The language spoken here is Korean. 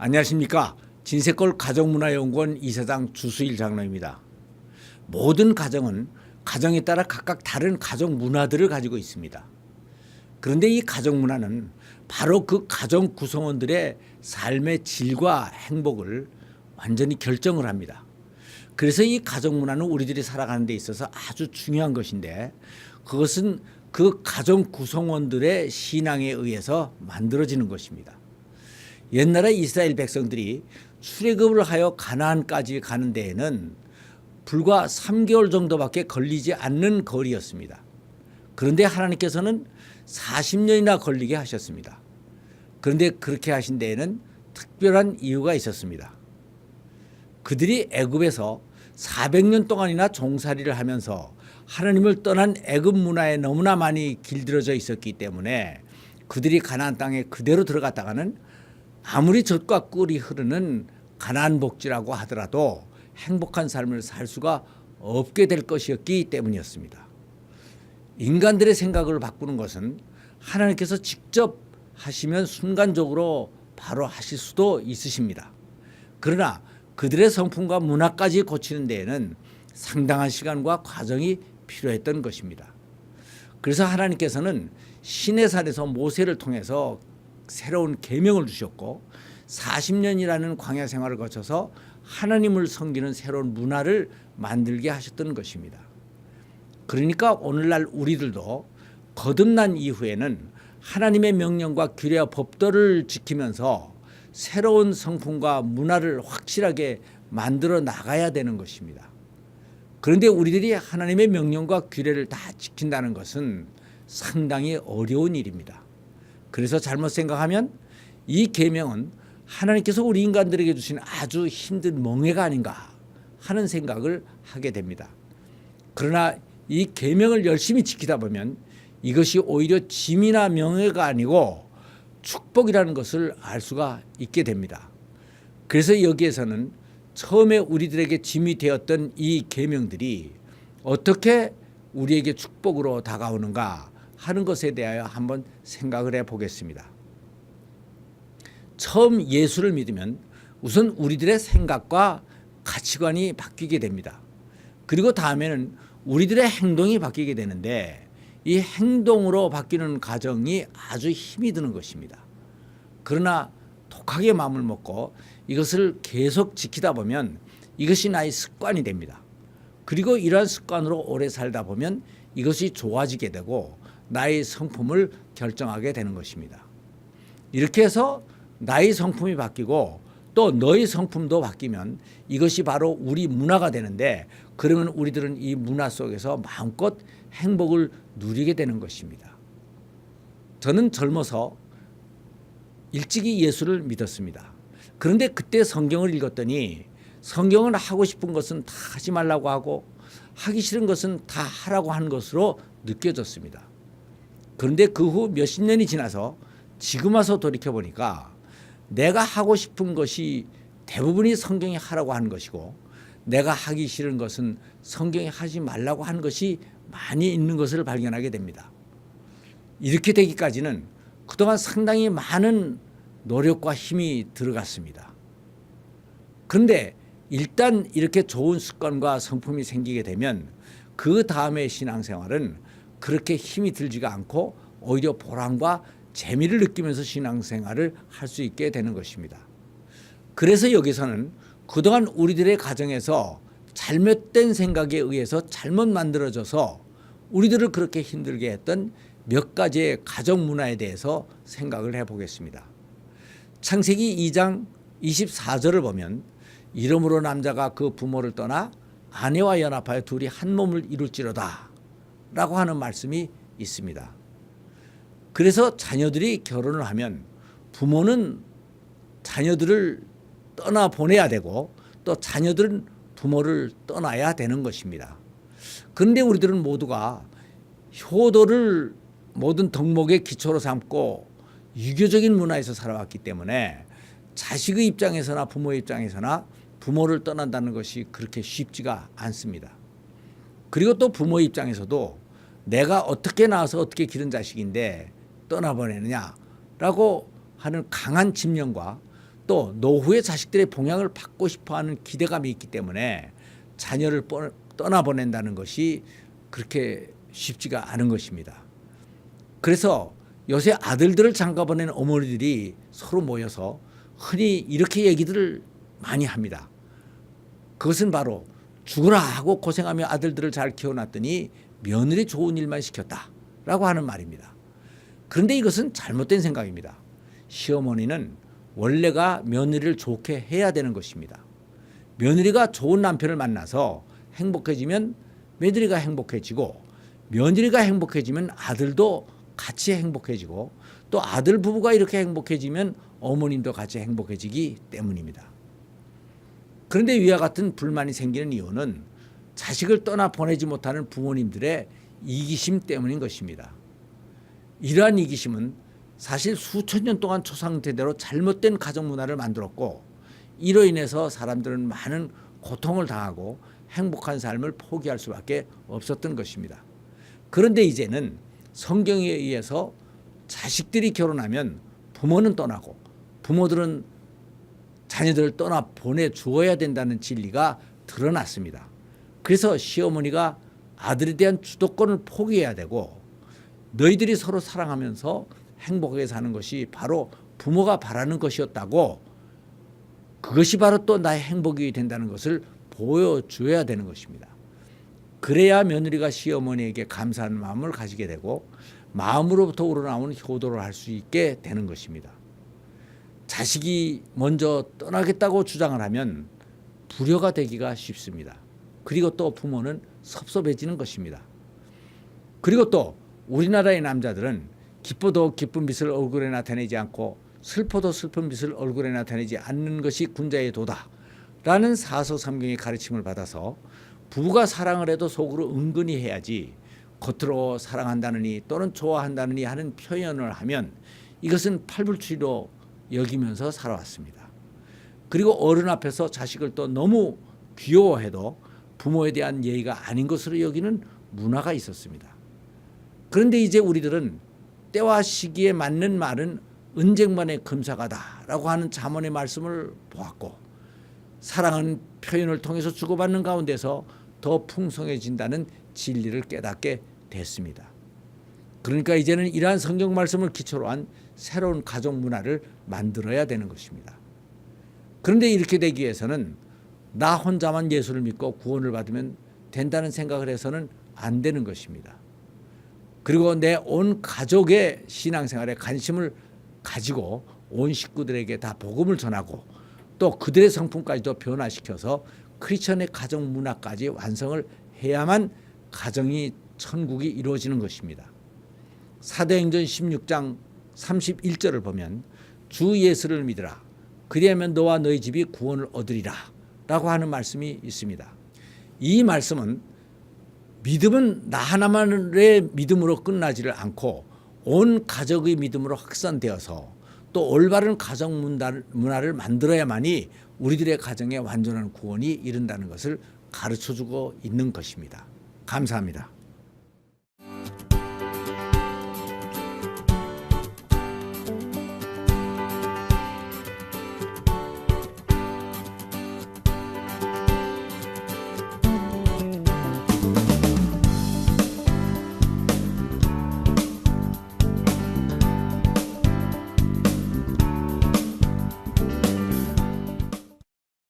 안녕하십니까. 진세골 가정문화연구원 이사장 주수일 장로입니다. 모든 가정은 가정에 따라 각각 다른 가정 문화들을 가지고 있습니다. 그런데 이 가정 문화는 바로 그 가정 구성원들의 삶의 질과 행복을 완전히 결정을 합니다. 그래서 이 가정 문화는 우리들이 살아가는 데 있어서 아주 중요한 것인데, 그것은 그 가정 구성원들의 신앙에 의해서 만들어지는 것입니다. 옛날에 이스라엘 백성들이 출애굽을 하여 가나안까지 가는 데에는 불과 3개월 정도밖에 걸리지 않는 거리였습니다. 그런데 하나님께서는 40년이나 걸리게 하셨습니다. 그런데 그렇게 하신 데에는 특별한 이유가 있었습니다. 그들이 애굽에서 400년 동안이나 종살이를 하면서 하나님을 떠난 애굽 문화에 너무나 많이 길들여져 있었기 때문에 그들이 가나안 땅에 그대로 들어갔다가는 아무리 젖과 꿀이 흐르는 가나안 복지라고 하더라도 행복한 삶을 살 수가 없게 될 것이었기 때문이었습니다. 인간들의 생각을 바꾸는 것은 하나님께서 직접 하시면 순간적으로 바로 하실 수도 있으십니다. 그러나 그들의 성품과 문화까지 고치는 데에는 상당한 시간과 과정이 필요했던 것입니다. 그래서 하나님께서는 시내산에서 모세를 통해서 새로운 계명을 주셨고 40년이라는 광야 생활을 거쳐서 하나님을 섬기는 새로운 문화를 만들게 하셨던 것입니다. 그러니까 오늘날 우리들도 거듭난 이후에는 하나님의 명령과 규례와 법도를 지키면서 새로운 성품과 문화를 확실하게 만들어 나가야 되는 것입니다. 그런데 우리들이 하나님의 명령과 규례를 다 지킨다는 것은 상당히 어려운 일입니다. 그래서 잘못 생각하면 이 계명은 하나님께서 우리 인간들에게 주신 아주 힘든 멍해가 아닌가 하는 생각을 하게 됩니다. 그러나 이 계명을 열심히 지키다 보면 이것이 오히려 짐이나 명예가 아니고 축복이라는 것을 알 수가 있게 됩니다. 그래서 여기에서는 처음에 우리들에게 짐이 되었던 이 계명들이 어떻게 우리에게 축복으로 다가오는가 하는 것에 대하여 한번 생각을 해보겠습니다. 처음 예수를 믿으면 우선 우리들의 생각과 가치관이 바뀌게 됩니다. 그리고 다음에는 우리들의 행동이 바뀌게 되는데 이 행동으로 바뀌는 과정이 아주 힘이 드는 것입니다. 그러나 독하게 마음을 먹고 이것을 계속 지키다 보면 이것이 나의 습관이 됩니다. 그리고 이러한 습관으로 오래 살다 보면 이것이 좋아지게 되고 나의 성품을 결정하게 되는 것입니다. 이렇게 해서 나의 성품이 바뀌고 또 너의 성품도 바뀌면 이것이 바로 우리 문화가 되는데, 그러면 우리들은 이 문화 속에서 마음껏 행복을 누리게 되는 것입니다. 저는 젊어서 일찍이 예수를 믿었습니다. 그런데 그때 성경을 읽었더니 성경은 하고 싶은 것은 다 하지 말라고 하고 하기 싫은 것은 다 하라고 하는 것으로 느껴졌습니다. 그런데 그 후 몇십 년이 지나서 지금 와서 돌이켜보니까 내가 하고 싶은 것이 대부분이 성경이 하라고 하는 것이고 내가 하기 싫은 것은 성경이 하지 말라고 하는 것이 많이 있는 것을 발견하게 됩니다. 이렇게 되기까지는 그동안 상당히 많은 노력과 힘이 들어갔습니다. 그런데 일단 이렇게 좋은 습관과 성품이 생기게 되면 그 다음의 신앙생활은 그렇게 힘이 들지가 않고 오히려 보람과 재미를 느끼면서 신앙생활을 할 수 있게 되는 것입니다. 그래서 여기서는 그동안 우리들의 가정에서 잘못된 생각에 의해서 잘못 만들어져서 우리들을 그렇게 힘들게 했던 몇 가지의 가정 문화에 대해서 생각을 해보겠습니다. 창세기 2장 24절을 보면 이름으로 남자가 그 부모를 떠나 아내와 연합하여 둘이 한 몸을 이룰지로다 라고 하는 말씀이 있습니다. 그래서 자녀들이 결혼을 하면 부모는 자녀들을 떠나보내야 되고 또 자녀들은 부모를 떠나야 되는 것입니다. 그런데 우리들은 모두가 효도를 모든 덕목의 기초로 삼고 유교적인 문화에서 살아왔기 때문에 자식의 입장에서나 부모의 입장에서나 부모를 떠난다는 것이 그렇게 쉽지가 않습니다. 그리고 또 부모의 입장에서도 내가 어떻게 낳아서 어떻게 기른 자식인데 떠나보내느냐라고 하는 강한 집념과 또 노후의 자식들의 봉양을 받고 싶어하는 기대감이 있기 때문에 자녀를 떠나보낸다는 것이 그렇게 쉽지가 않은 것입니다. 그래서 요새 아들들을 장가보낸 어머니들이 서로 모여서 흔히 이렇게 얘기들을 많이 합니다. 그것은 바로 죽으라 하고 고생하며 아들들을 잘 키워놨더니 며느리 좋은 일만 시켰다라고 하는 말입니다. 그런데 이것은 잘못된 생각입니다. 시어머니는 원래가 며느리를 좋게 해야 되는 것입니다. 며느리가 좋은 남편을 만나서 행복해지면 며느리가 행복해지고, 며느리가 행복해지면 아들도 같이 행복해지고, 또 아들 부부가 이렇게 행복해지면 어머님도 같이 행복해지기 때문입니다. 그런데 위와 같은 불만이 생기는 이유는 자식을 떠나 보내지 못하는 부모님들의 이기심 때문인 것입니다. 이러한 이기심은 사실 수천 년 동안 조상대대로 잘못된 가정 문화를 만들었고, 이로 인해서 사람들은 많은 고통을 당하고 행복한 삶을 포기할 수밖에 없었던 것입니다. 그런데 이제는 성경에 의해서 자식들이 결혼하면 부모는 떠나고 부모들은 자녀들을 떠나 보내주어야 된다는 진리가 드러났습니다. 그래서 시어머니가 아들에 대한 주도권을 포기해야 되고, 너희들이 서로 사랑하면서 행복하게 사는 것이 바로 부모가 바라는 것이었다고, 그것이 바로 또 나의 행복이 된다는 것을 보여줘야 되는 것입니다. 그래야 며느리가 시어머니에게 감사하는 마음을 가지게 되고 마음으로부터 우러나오는 효도를 할 수 있게 되는 것입니다. 자식이 먼저 떠나겠다고 주장을 하면 불효가 되기가 쉽습니다. 그리고 또 부모는 섭섭해지는 것입니다. 그리고 또 우리나라의 남자들은 기뻐도 기쁜 빛을 얼굴에 나타내지 않고 슬퍼도 슬픈 빛을 얼굴에 나타내지 않는 것이 군자의 도다라는 사서삼경의 가르침을 받아서 부부가 사랑을 해도 속으로 은근히 해야지 겉으로 사랑한다느니 또는 좋아한다느니 하는 표현을 하면 이것은 팔불출이로 여기면서 살아왔습니다. 그리고 어른 앞에서 자식을 또 너무 귀여워해도 부모에 대한 예의가 아닌 것으로 여기는 문화가 있었습니다. 그런데 이제 우리들은 때와 시기에 맞는 말은 은쟁반의 금사가다라고 하는 잠언의 말씀을 보았고, 사랑은 표현을 통해서 주고받는 가운데서 더 풍성해진다는 진리를 깨닫게 됐습니다. 그러니까 이제는 이러한 성경 말씀을 기초로 한 새로운 가족 문화를 만들어야 되는 것입니다. 그런데 이렇게 되기 위해서는 나 혼자만 예수를 믿고 구원을 받으면 된다는 생각을 해서는 안 되는 것입니다. 그리고 내 온 가족의 신앙생활에 관심을 가지고 온 식구들에게 다 복음을 전하고 또 그들의 성품까지도 변화시켜서 크리스천의 가정 문화까지 완성을 해야만 가정이 천국이 이루어지는 것입니다. 사도행전 16장 31절을 보면 주 예수를 믿으라 그리하면 너와 너희 집이 구원을 얻으리라 라고 하는 말씀이 있습니다. 이 말씀은 믿음은 나 하나만의 믿음으로 끝나지를 않고 온 가족의 믿음으로 확산되어서 또 올바른 가정 문화를 만들어야만이 우리들의 가정에 완전한 구원이 이른다는 것을 가르쳐주고 있는 것입니다. 감사합니다.